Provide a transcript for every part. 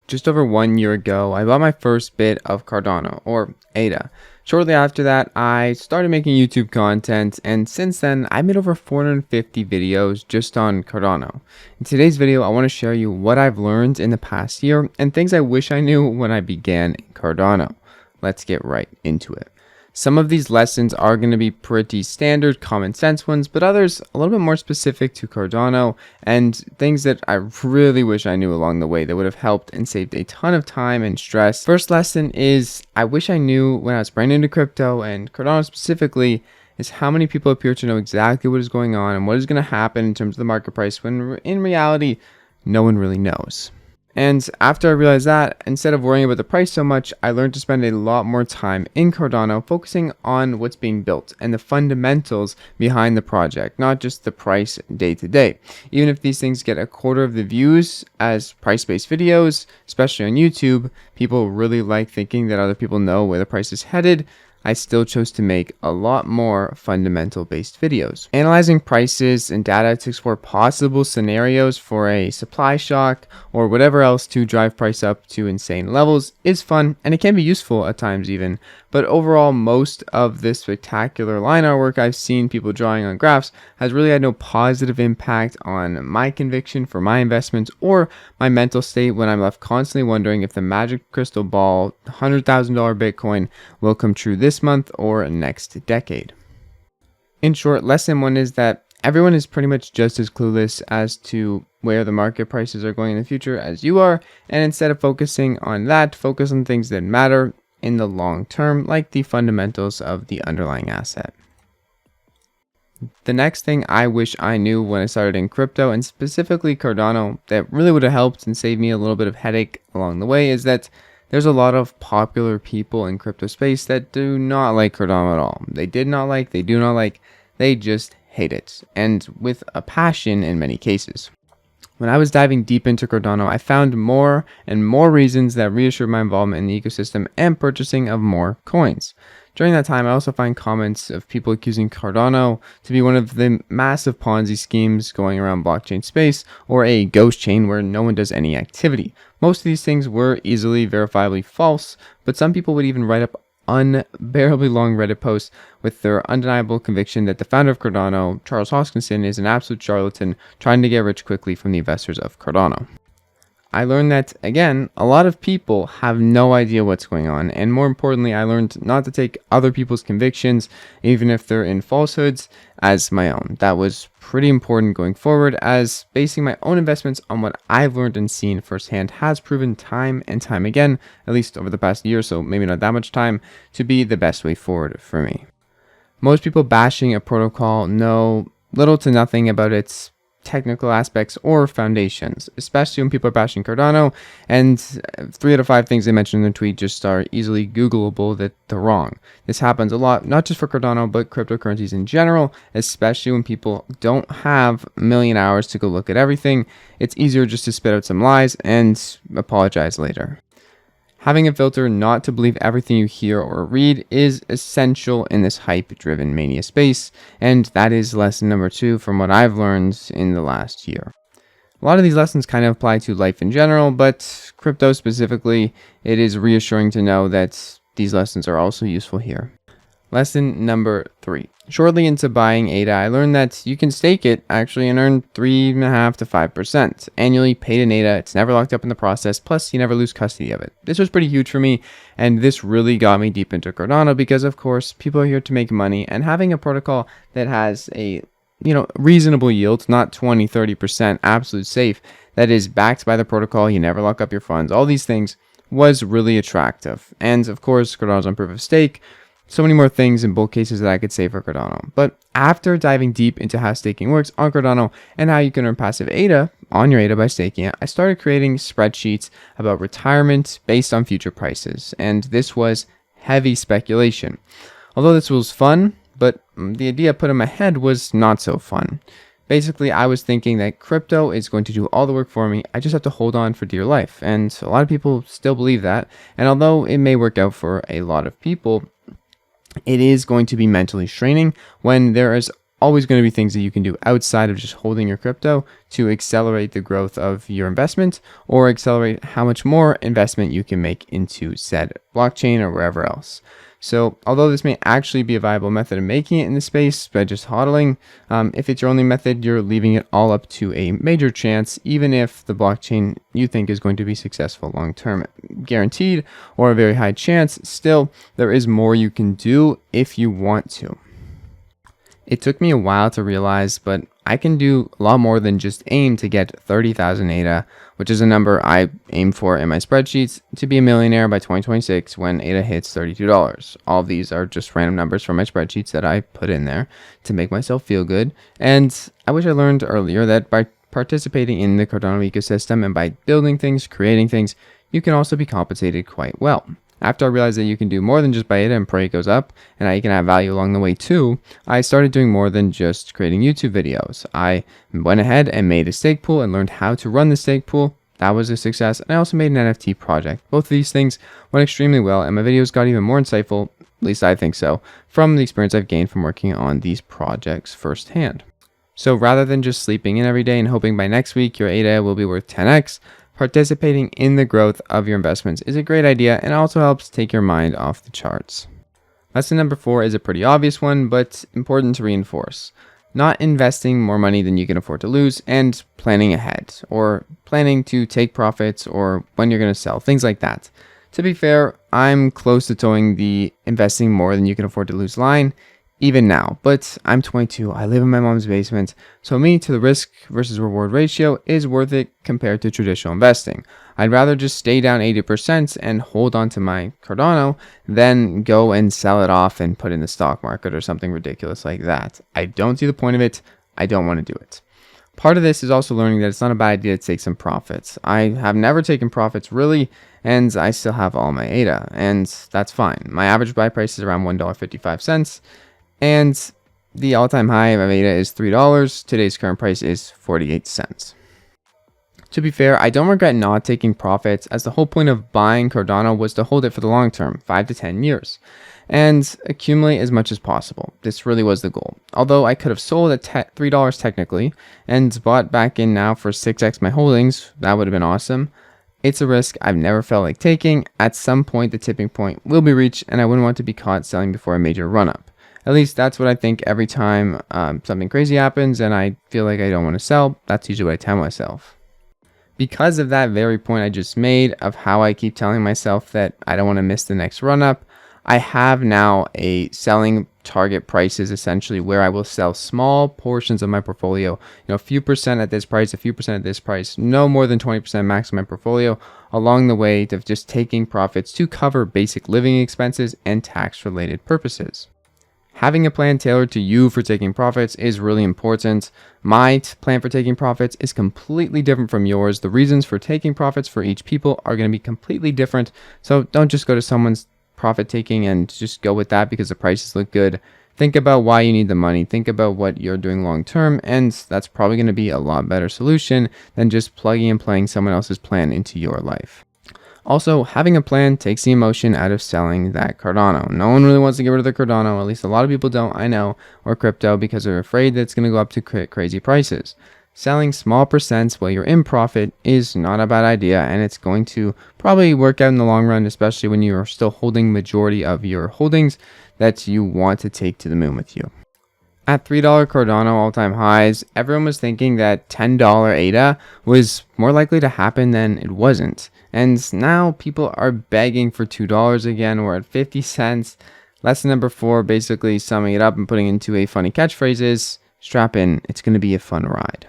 Just over 1 year ago, I bought my first bit of Cardano, or ADA. Shortly after that, I started making YouTube content, and since then, I made over 450 videos just on Cardano. In today's video, I want to share you what I've learned in the past year and things I wish I knew when I began Cardano. Let's get right into it. Some of these lessons are going to be pretty standard, common sense ones, but others a little bit more specific to Cardano and things that I really wish I knew along the way that would have helped and saved a ton of time and stress. First lesson is I wish I knew when I was brand new to crypto and Cardano specifically is how many people appear to know exactly what is going on and what is going to happen in terms of the market price when in reality, no one really knows. And after I realized that, instead of worrying about the price so much, I learned to spend a lot more time in Cardano focusing on what's being built and the fundamentals behind the project, not just the price day to day. Even if these things get a quarter of the views as price-based videos, especially on YouTube, people really like thinking that other people know where the price is headed. I still chose to make a lot more fundamental based videos. Analyzing prices and data to explore possible scenarios for a supply shock or whatever else to drive price up to insane levels is fun, and it can be useful at times even. But overall, most of this spectacular line artwork I've seen people drawing on graphs has really had no positive impact on my conviction for my investments or my mental state when I'm left constantly wondering if the magic crystal ball $100,000 Bitcoin will come true this month or next decade. In short, lesson one is that everyone is pretty much just as clueless as to where the market prices are going in the future as you are, and instead of focusing on that, focus on things that matter in the long term, like the fundamentals of the underlying asset. The next thing I wish I knew when I started in crypto, and specifically Cardano, that really would have helped and saved me a little bit of headache along the way is that there's a lot of popular people in crypto space that do not like Cardano at all. They do not like, they just hate it, and with a passion in many cases. When I was diving deep into Cardano, I found more and more reasons that reassured my involvement in the ecosystem and purchasing of more coins. During that time, I also find comments of people accusing Cardano to be one of the massive Ponzi schemes going around blockchain space or a ghost chain where no one does any activity. Most of these things were easily verifiably false, but some people would even write up unbearably long Reddit posts with their undeniable conviction that the founder of Cardano, Charles Hoskinson, is an absolute charlatan trying to get rich quickly from the investors of Cardano. I learned that, again, a lot of people have no idea what's going on, and more importantly, I learned not to take other people's convictions, even if they're in falsehoods, as my own. That was pretty important going forward, as basing my own investments on what I've learned and seen firsthand has proven time and time again, at least over the past year, so maybe not that much time, to be the best way forward for me. Most people bashing a protocol know little to nothing about its technical aspects or foundations, especially when people are bashing Cardano, and 3 out of 5 things they mentioned in the tweet just are easily Googleable that they're wrong. This happens a lot, not just for Cardano, but cryptocurrencies in general, especially when people don't have a million hours to go look at everything. It's easier just to spit out some lies and apologize later. Having a filter not to believe everything you hear or read is essential in this hype-driven mania space, and that is lesson number 2 from what I've learned in the last year. A lot of these lessons kind of apply to life in general, but crypto specifically, it is reassuring to know that these lessons are also useful here. Lesson number 3. Shortly into buying ADA, I learned that you can stake it actually and earn 3.5% to 5% annually paid in ADA. It's never locked up in the process, plus you never lose custody of it. This was pretty huge for me, and this really got me deep into Cardano because, of course, people are here to make money, and having a protocol that has a reasonable yield, not 20-30% absolute safe, that is backed by the protocol, you never lock up your funds, all these things was really attractive. And of course, Cardano's on proof of stake. So many more things in both cases that I could say for Cardano. But after diving deep into how staking works on Cardano and how you can earn passive ADA on your ADA by staking it, I started creating spreadsheets about retirement based on future prices. And this was heavy speculation. Although this was fun, but the idea put in my head was not so fun. Basically, I was thinking that crypto is going to do all the work for me. I just have to hold on for dear life. And a lot of people still believe that. And although it may work out for a lot of people, it is going to be mentally straining when there is always going to be things that you can do outside of just holding your crypto to accelerate the growth of your investment or accelerate how much more investment you can make into said blockchain or wherever else. So although this may actually be a viable method of making it in the space by just hodling, if it's your only method, you're leaving it all up to a major chance, even if the blockchain you think is going to be successful long term. Guaranteed or a very high chance, still, there is more you can do if you want to. It took me a while to realize, but I can do a lot more than just aim to get 30,000 ADA, which is a number I aim for in my spreadsheets to be a millionaire by 2026 when ADA hits $32. All of these are just random numbers from my spreadsheets that I put in there to make myself feel good. And I wish I learned earlier that by participating in the Cardano ecosystem and by building things, creating things, you can also be compensated quite well. After I realized that you can do more than just buy ADA and pray it goes up, and you can add value along the way too, I started doing more than just creating YouTube videos. I went ahead and made a stake pool and learned how to run the stake pool. That was a success. And I also made an NFT project. Both of these things went extremely well, and my videos got even more insightful, at least I think so, from the experience I've gained from working on these projects firsthand. So rather than just sleeping in every day and hoping by next week your ADA will be worth 10x, participating in the growth of your investments is a great idea and also helps take your mind off the charts. Lesson number 4 is a pretty obvious one, but important to reinforce. Not investing more money than you can afford to lose and planning ahead, or planning to take profits or when you're going to sell, things like that. To be fair, I'm close to towing the investing more than you can afford to lose line, even now, but I'm 22, I live in my mom's basement, so me to the risk versus reward ratio is worth it compared to traditional investing. I'd rather just stay down 80% and hold on to my Cardano than go and sell it off and put in the stock market or something ridiculous like that. I don't see the point of it. I don't want to do it. Part of this is also learning that it's not a bad idea to take some profits. I have never taken profits really, and I still have all my ADA, and that's fine. My average buy price is around $1.55. And the all-time high of ADA is $3. Today's current price is 48 cents. To be fair, I don't regret not taking profits, as the whole point of buying Cardano was to hold it for the long term, 5 to 10 years, and accumulate as much as possible. This really was the goal. Although I could have sold at $3 technically, and bought back in now for 6x my holdings, that would have been awesome. It's a risk I've never felt like taking. At some point, the tipping point will be reached, and I wouldn't want to be caught selling before a major run-up. At least that's what I think every time something crazy happens and I feel like I don't want to sell. That's usually what I tell myself. Because of that very point I just made of how I keep telling myself that I don't want to miss the next run up, I have now a selling target prices essentially where I will sell small portions of my portfolio, a few percent at this price, a few percent at this price, no more than 20% max of my portfolio along the way of just taking profits to cover basic living expenses and tax related purposes. Having a plan tailored to you for taking profits is really important. My plan for taking profits is completely different from yours. The reasons for taking profits for each people are going to be completely different. So don't just go to someone's profit taking and just go with that because the prices look good. Think about why you need the money. Think about what you're doing long term, and that's probably going to be a lot better solution than just plugging and playing someone else's plan into your life. Also, having a plan takes the emotion out of selling that Cardano. No one really wants to get rid of the Cardano, at least a lot of people don't, I know, or crypto, because they're afraid that it's going to go up to crazy prices. Selling small percents while you're in profit is not a bad idea, and it's going to probably work out in the long run, especially when you're still holding majority of your holdings that you want to take to the moon with you. At $3 Cardano all-time highs, everyone was thinking that $10 ADA was more likely to happen than it wasn't. And now people are begging for $2 again. We're at 50 cents. Lesson number 4, basically summing it up and putting into a funny catchphrase is, strap in, it's going to be a fun ride.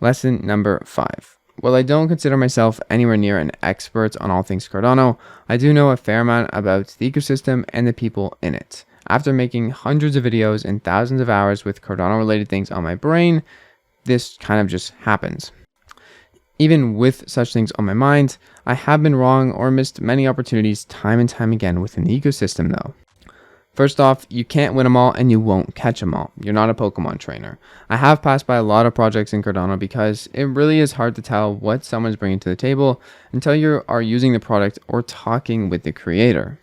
Lesson number 5. While I don't consider myself anywhere near an expert on all things Cardano, I do know a fair amount about the ecosystem and the people in it. After making hundreds of videos and thousands of hours with Cardano related things on my brain, this kind of just happens. Even with such things on my mind, I have been wrong or missed many opportunities time and time again within the ecosystem though. First off, you can't win them all and you won't catch them all. You're not a Pokemon trainer. I have passed by a lot of projects in Cardano because it really is hard to tell what someone's bringing to the table until you are using the product or talking with the creator.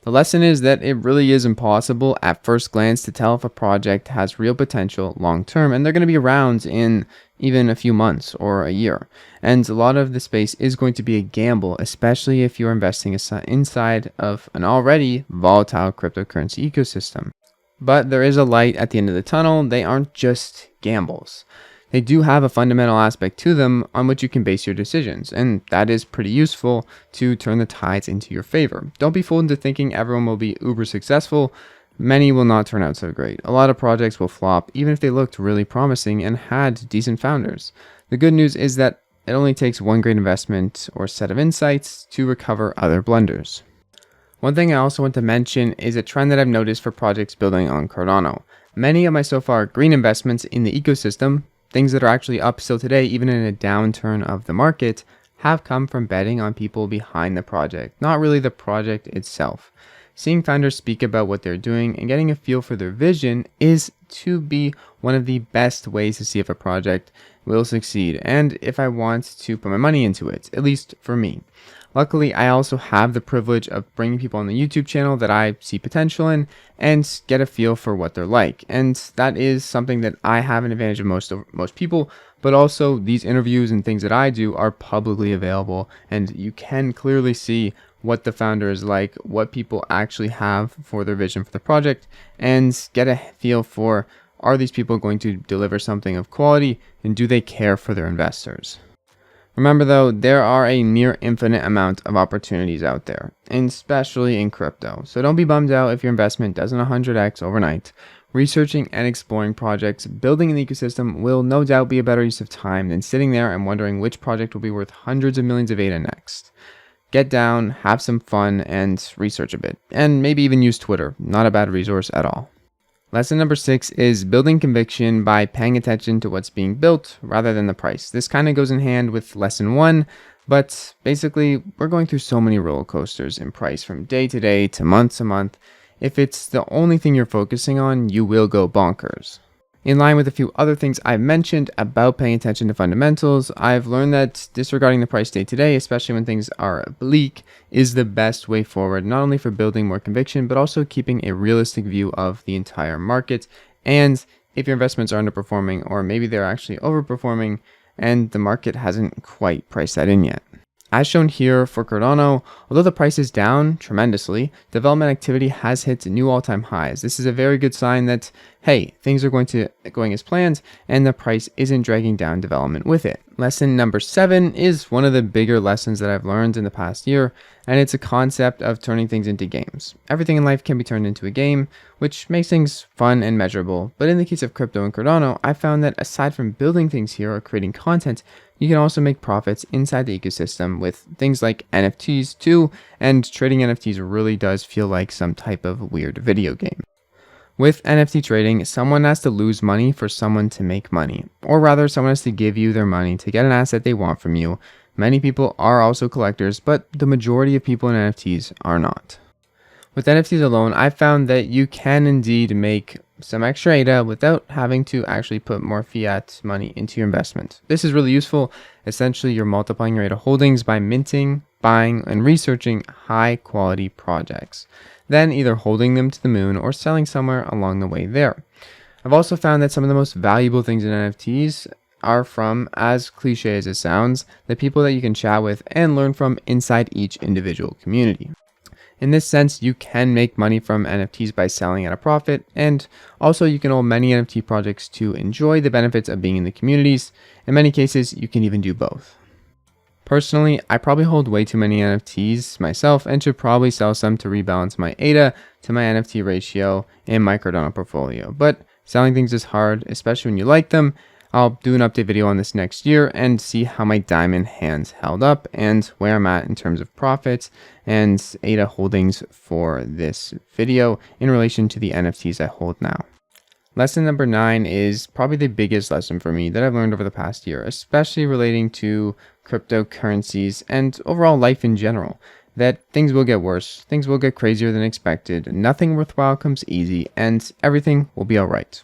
The lesson is that it really is impossible at first glance to tell if a project has real potential long term, and they're going to be around in even a few months or a year. And a lot of the space is going to be a gamble, especially if you're investing inside of an already volatile cryptocurrency ecosystem. But there is a light at the end of the tunnel. They aren't just gambles. They do have a fundamental aspect to them on which you can base your decisions, and that is pretty useful to turn the tides into your favor. Don't be fooled into thinking everyone will be uber successful. Many will not turn out so great. A lot of projects will flop, even if they looked really promising and had decent founders. The good news is that it only takes one great investment or set of insights to recover other blunders. One thing I also want to mention is a trend that I've noticed for projects building on Cardano. Many of my so far green investments in the ecosystem, things that are actually up still today, even in a downturn of the market, have come from betting on people behind the project, not really the project itself. Seeing founders speak about what they're doing and getting a feel for their vision is to be one of the best ways to see if a project will succeed and if I want to put my money into it, at least for me. Luckily, I also have the privilege of bringing people on the YouTube channel that I see potential in and get a feel for what they're like. And that is something that I have an advantage of most people, but also these interviews and things that I do are publicly available and you can clearly see what the founder is like, what people actually have for their vision for the project, and get a feel for, are these people going to deliver something of quality and do they care for their investors? Remember though, there are a near infinite amount of opportunities out there, and especially in crypto. So don't be bummed out if your investment doesn't 100x overnight. Researching and exploring projects, building an ecosystem will no doubt be a better use of time than sitting there and wondering which project will be worth hundreds of millions of ADA next. Get down, have some fun, and research a bit. And maybe even use Twitter. Not a bad resource at all. Lesson number 6 is building conviction by paying attention to what's being built rather than the price. This kind of goes in hand with lesson 1, but basically we're going through so many roller coasters in price from day to day to month. If it's the only thing you're focusing on, you will go bonkers. In line with a few other things I've mentioned about paying attention to fundamentals, I've learned that disregarding the price day to day, especially when things are bleak, is the best way forward, not only for building more conviction, but also keeping a realistic view of the entire market. And if your investments are underperforming, or maybe they're actually overperforming, and the market hasn't quite priced that in yet. As shown here for Cardano, although the price is down tremendously, development activity has hit new all-time highs. This is a very good sign that, hey, things are going as planned and the price isn't dragging down development with it. Lesson number 7 is one of the bigger lessons that I've learned in the past year, and it's a concept of turning things into games. Everything in life can be turned into a game, which makes things fun and measurable. But in the case of crypto and Cardano, I found that aside from building things here or creating content, you can also make profits inside the ecosystem with things like NFTs too, and trading NFTs really does feel like some type of weird video game. With NFT trading, someone has to lose money for someone to make money, or rather someone has to give you their money to get an asset they want from you. Many people are also collectors, but the majority of people in NFTs are not. With NFTs alone, I found that you can indeed make some extra ADA without having to actually put more fiat money into your investment. This is really useful. Essentially, you're multiplying your ADA holdings by minting, buying, and researching high quality projects, then either holding them to the moon or selling somewhere along the way there. I've also found that some of the most valuable things in NFTs are from, as cliche as it sounds, the people that you can chat with and learn from inside each individual community. In this sense, you can make money from NFTs by selling at a profit, and also you can hold many NFT projects to enjoy the benefits of being in the communities. In many cases, you can even do both. Personally, I probably hold way too many NFTs myself and should probably sell some to rebalance my ADA to my NFT ratio in my Cardano portfolio. But selling things is hard, especially when you like them. I'll do an update video on this next year and see how my diamond hands held up and where I'm at in terms of profits and ADA holdings for this video in relation to the NFTs I hold now. Lesson number 9 is probably the biggest lesson for me that I've learned over the past year, especially relating to cryptocurrencies and overall life in general, that things will get worse, things will get crazier than expected, nothing worthwhile comes easy, and everything will be alright.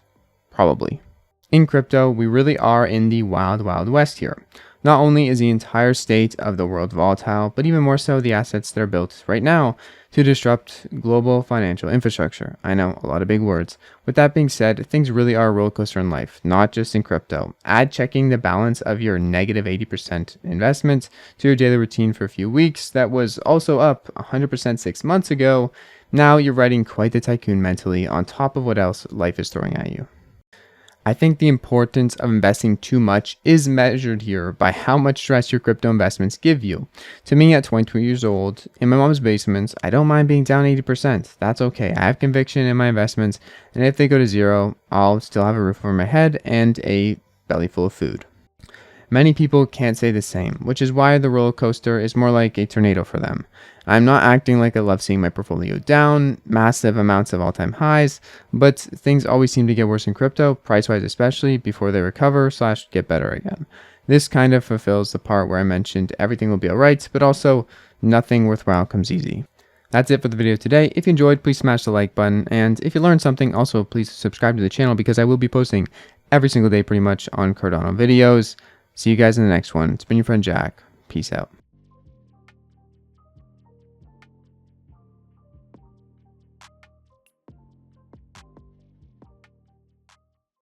Probably. In crypto, we really are in the wild, wild west here. Not only is the entire state of the world volatile, but even more so the assets that are built right now to disrupt global financial infrastructure. I know, a lot of big words. With that being said, things really are a roller coaster in life, not just in crypto. Add checking the balance of your negative 80% investment to your daily routine for a few weeks. That was also up 100% 6 months ago. Now you're riding quite the tycoon mentally on top of what else life is throwing at you. I think the importance of investing too much is measured here by how much stress your crypto investments give you. To me, at 22 years old, in my mom's basement, I don't mind being down 80%. That's okay. I have conviction in my investments, and if they go to zero, I'll still have a roof over my head and a belly full of food. Many people can't say the same, which is why the roller coaster is more like a tornado for them. I'm not acting like I love seeing my portfolio down, massive amounts of all-time highs, but things always seem to get worse in crypto, price-wise especially, before they recover / get better again. This kind of fulfills the part where I mentioned everything will be alright, but also nothing worthwhile comes easy. That's it for the video today. If you enjoyed, please smash the like button, and if you learned something, also please subscribe to the channel because I will be posting every single day pretty much on Cardano videos. See you guys in the next one. It's been your friend Jack. Peace out.